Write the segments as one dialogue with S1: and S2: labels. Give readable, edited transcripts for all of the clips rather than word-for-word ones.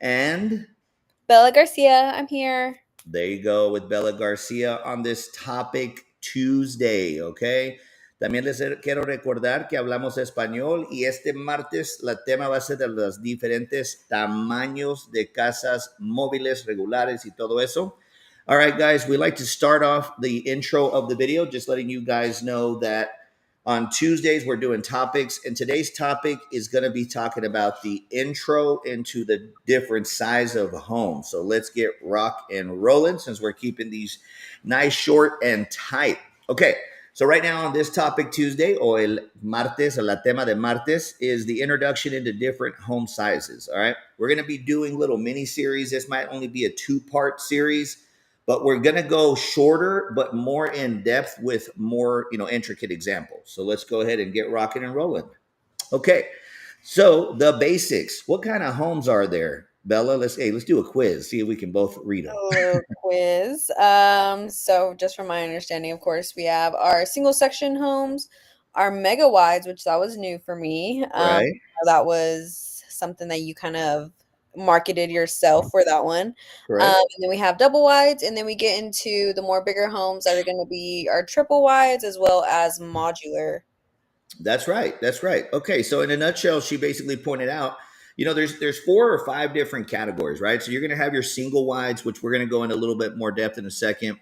S1: And
S2: Bella Garcia, I'm here.
S1: there you go with Bella Garcia on this topic Tuesday, ¿ok? También les quiero recordar que hablamos español y este martes la tema va a ser de los diferentes tamaños de casas móviles regulares y todo eso. All right, guys, we like to start off the intro of the video just letting you guys know that on Tuesdays, we're doing topics, and today's topic is going to be talking about the intro into the different size of homes. So let's get rock and rolling since we're keeping these nice, short, and tight. Okay, so right now on this topic Tuesday, o el martes, o la tema de martes, is the introduction into different home sizes. All right, we're going to be doing little mini series. This might only be a two-part series, but we're going to go shorter but more in depth with more intricate examples. So let's go ahead and get rocking and rolling. Okay, so the basics. What kind of homes are there, Bella? Let's do a quiz, see if we can both read them.
S2: Oh, quiz. So just from my understanding, of course, we have our single section homes, our mega wides, which that was new for me.
S1: Right,
S2: That was something that you kind of marketed yourself for that one.
S1: correct.
S2: And then we have double wides, and then we get into the more bigger homes that are going to be our triple wides as well as modular.
S1: That's right. That's right. Okay, so in a nutshell, she basically pointed out, there's four or five different categories, right? So you're going to have your single wides, which we're going to go into a little bit more depth in a second.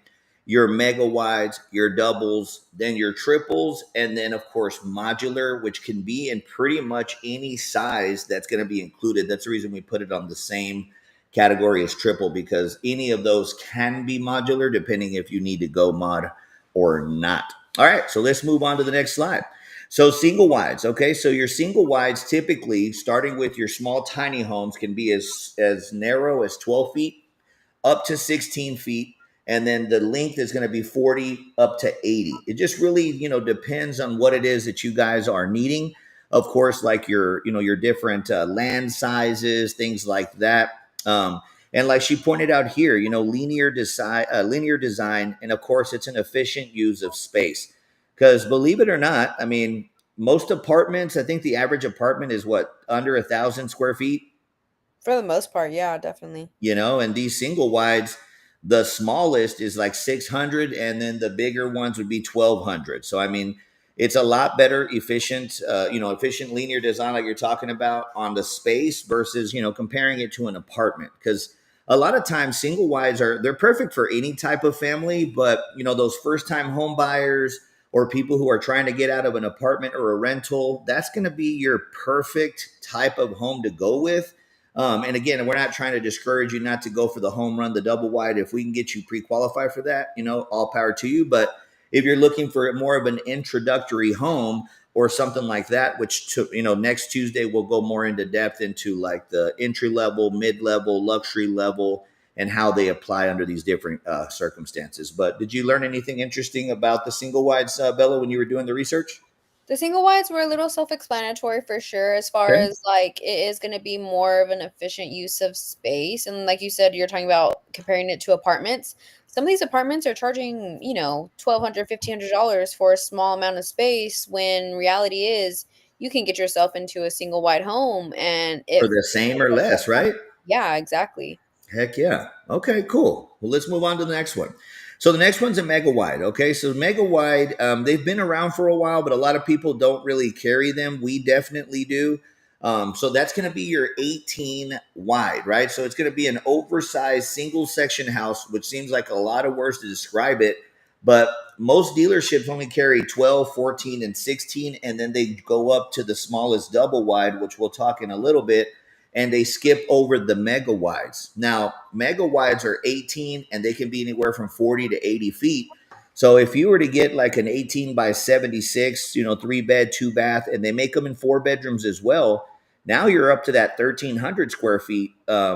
S1: Your mega wides, your doubles, then your triples, and then of course modular, which can be in pretty much any size that's going to be included. That's the reason we put it on the same category as triple, because any of those can be modular depending if you need to go mod or not. All right, so let's move on to the next slide. So single wides, okay. So your single wides, typically starting with your small tiny homes, can be as narrow as 12 feet up to 16 feet, and then the length is going to be 40 up to 80. It just really depends on what it is that you guys are needing. Of course, like your different land sizes, things like that. And like she pointed out here, linear design, and of course, it's an efficient use of space. Because believe it or not, I mean, most apartments, I think the average apartment is what, under 1,000 square feet.
S2: For the most part, yeah, definitely.
S1: And these single wides, the smallest is like 600, and then the bigger ones would be 1,200. So I mean, it's a lot better efficient, efficient linear design like you're talking about on the space versus comparing it to an apartment. Because a lot of times single wides they're perfect for any type of family, but those first time home buyers or people who are trying to get out of an apartment or a rental, that's going to be your perfect type of home to go with. And again, we're not trying to discourage you not to go for the home run, the double wide. If we can get you pre-qualified for that, all power to you. But if you're looking for more of an introductory home or something like that, which next Tuesday we'll go more into depth into like the entry level, mid level, luxury level, and how they apply under these different circumstances. But did you learn anything interesting about the single wides, Bella, when you were doing the research?
S2: The single wides were a little self-explanatory for sure, as far
S1: Okay.
S2: as like it is going to be more of an efficient use of space. And like you said, you're talking about comparing it to apartments. Some of these apartments are charging, $1,200, $1,500 for a small amount of space, when reality is you can get yourself into a single wide home and
S1: For
S2: it,
S1: the same or less, right?
S2: yeah, exactly.
S1: Heck yeah. Okay, cool. Well, let's move on to the next one. So the next one's a mega wide. Okay, so mega wide, they've been around for a while, but a lot of people don't really carry them. We definitely do. So that's going to be your 18 wide, right? So it's going to be an oversized single section house, which seems like a lot of words to describe it, but most dealerships only carry 12, 14, and 16, and then they go up to the smallest double wide, which we'll talk in a little bit, and they skip over the mega wides. Now, mega wides are 18 and they can be anywhere from 40 to 80 feet. So if you were to get like an 18 by 76, three bed, two bath, and they make them in four bedrooms as well, now you're up to that 1,300 square feet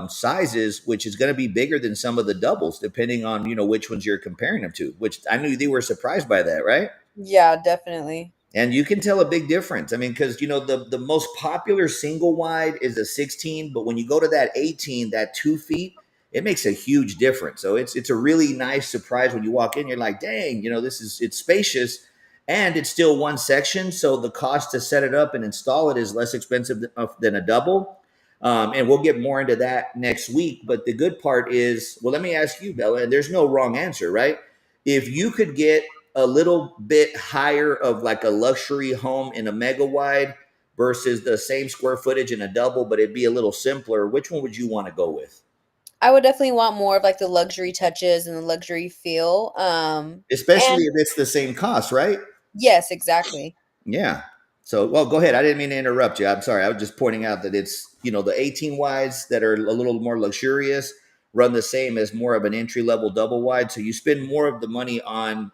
S1: sizes, which is going to be bigger than some of the doubles, depending on, which ones you're comparing them to, which I knew they were surprised by that, right?
S2: Yeah, definitely.
S1: And you can tell a big difference. I mean, because the most popular single wide is a 16, but when you go to that 18, that 2 feet, it makes a huge difference. So it's a really nice surprise when you walk in. You're like, dang, it's spacious, and it's still one section. So the cost to set it up and install it is less expensive than a double. And we'll get more into that next week. But the good part is, well, let me ask you, Bella, and there's no wrong answer, right? If you could get a little bit higher of like a luxury home in a mega wide versus the same square footage in a double, but it'd be a little simpler, which one would you want to go with?
S2: I would definitely want more of like the luxury touches and the luxury feel.
S1: Especially
S2: And
S1: if it's the same cost, right?
S2: yes, exactly.
S1: Yeah. So, well, go ahead. I didn't mean to interrupt you. I'm sorry. I was just pointing out that it's, the 18 wides that are a little more luxurious run the same as more of an entry level double wide. So you spend more of the money on,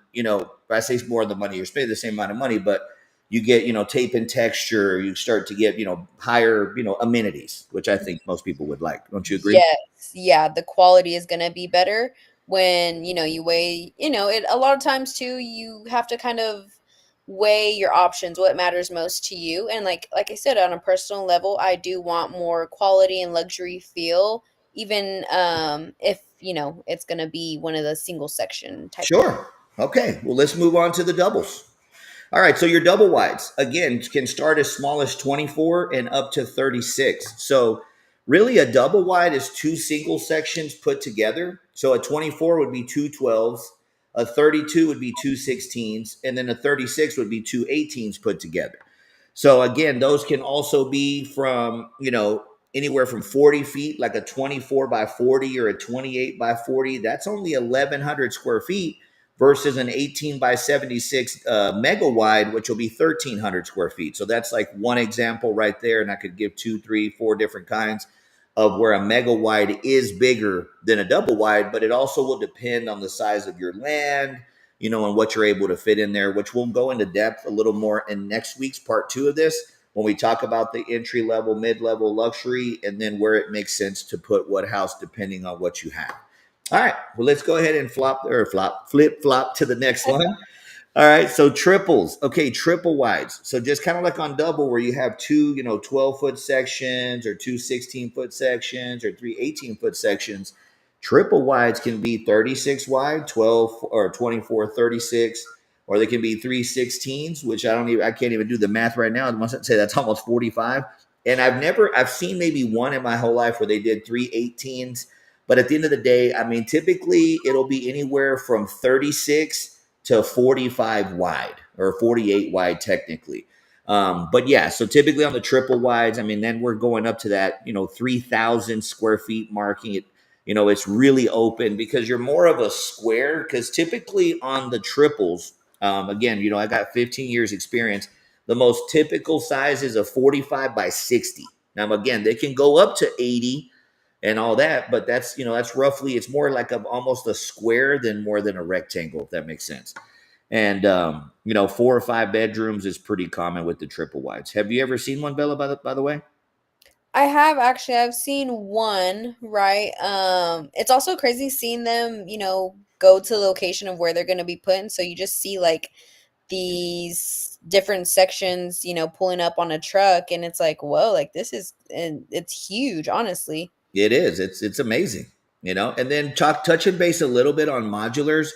S1: I say more of the money, you're spending the same amount of money, but you get, tape and texture. You start to get, higher, amenities, which I think most people would like. Don't you agree?
S2: Yes. Yeah, the quality is going to be better when, you weigh, it a lot of times too, you have to kind of weigh your options, what matters most to you. And like I said, on a personal level, I do want more quality and luxury feel, even if, it's going to be one of the single section type of.
S1: Sure. Okay. Well, let's move on to the doubles. All right, so your double wides again can start as small as 24 and up to 36. So really a double wide is two single sections put together. So a 24 would be two 12s, a 32 would be two 16s, and then a 36 would be two 18s put together. So again, those can also be from, anywhere from 40 feet, like a 24 by 40 or a 28 by 40. That's only 1,100 square feet versus an 18 by 76 mega wide, which will be 1,300 square feet. So that's like one example right there. And I could give two, three, four different kinds of where a mega wide is bigger than a double wide, but it also will depend on the size of your land, and what you're able to fit in there, which we'll go into depth a little more in next week's part two of this when we talk about the entry level, mid level, luxury, and then where it makes sense to put what house depending on what you have. All right, well, let's go ahead and flip flop to the next one. All right, so triples. Okay, triple wides. So just kind of like on double where you have two, 12-foot sections or two 16-foot sections or three 18-foot sections. Triple wides can be 36 wide, 12 or 24, 36, or they can be three 16s, which I can't even do the math right now. I must say that's almost 45. And I've seen maybe one in my whole life where they did three 18s. But at the end of the day, I mean, typically it'll be anywhere from 36 to 45 wide or 48 wide technically. But yeah, so typically on the triple wides, I mean, then we're going up to that, 3,000 square feet marking it. It's really open because you're more of a square. Because typically on the triples, again, I got 15 years experience. The most typical size is a 45 by 60. Now, again, they can go up to 80 and all that, but that's roughly, it's more like almost a square than more than a rectangle, if that makes sense. And four or five bedrooms is pretty common with the triple wides. Have you ever seen one, Bella, by the way?
S2: I have actually, I've seen one, right? It's also crazy seeing them, go to the location of where they're going to be put in. So you just see like these different sections, pulling up on a truck, and it's like, whoa, like this is, and it's huge, honestly.
S1: It is. It's amazing, And then touching base a little bit on modulars.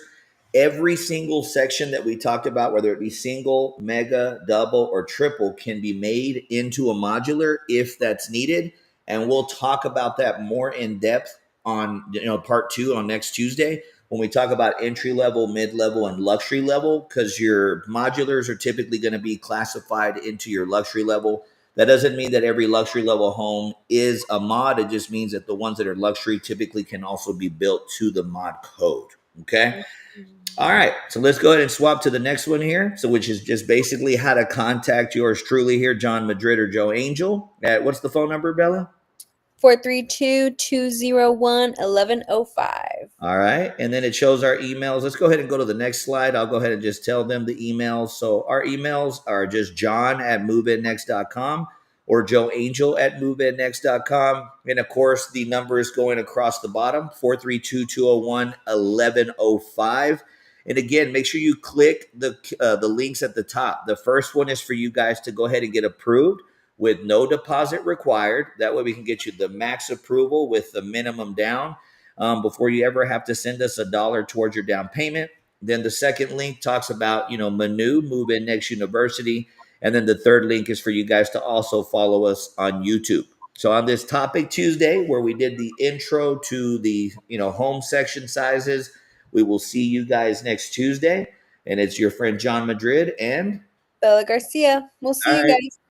S1: Every single section that we talked about, whether it be single, mega, double, or triple, can be made into a modular if that's needed. And we'll talk about that more in depth on part two on next Tuesday when we talk about entry level, mid level, and luxury level, because your modulars are typically going to be classified into your luxury level. That doesn't mean that every luxury level home is a mod. It just means that the ones that are luxury typically can also be built to the mod code. Okay. All right. So let's go ahead and swap to the next one here. So, which is just basically how to contact yours truly here, John Madrid or Joe Angel. What's the phone number, Bella?
S2: 432-201-1105.
S1: All right. And then it shows our emails. Let's go ahead and go to the next slide. I'll go ahead and just tell them the emails. So our emails are just john@moveinnext.com or joeangel@moveinnext.com. And of course, the number is going across the bottom, 432-201-1105. And again, make sure you click the links at the top. The first one is for you guys to go ahead and get approved with no deposit required. That way we can get you the max approval with the minimum down before you ever have to send us $1 towards your down payment. Then the second link talks about, Manu, Move In Next University. And then the third link is for you guys to also follow us on YouTube. So on this topic Tuesday, where we did the intro to the home section sizes, we will see you guys next Tuesday. And it's your friend John Madrid and
S2: Bella Garcia. We'll
S1: all
S2: see you
S1: right.
S2: guys.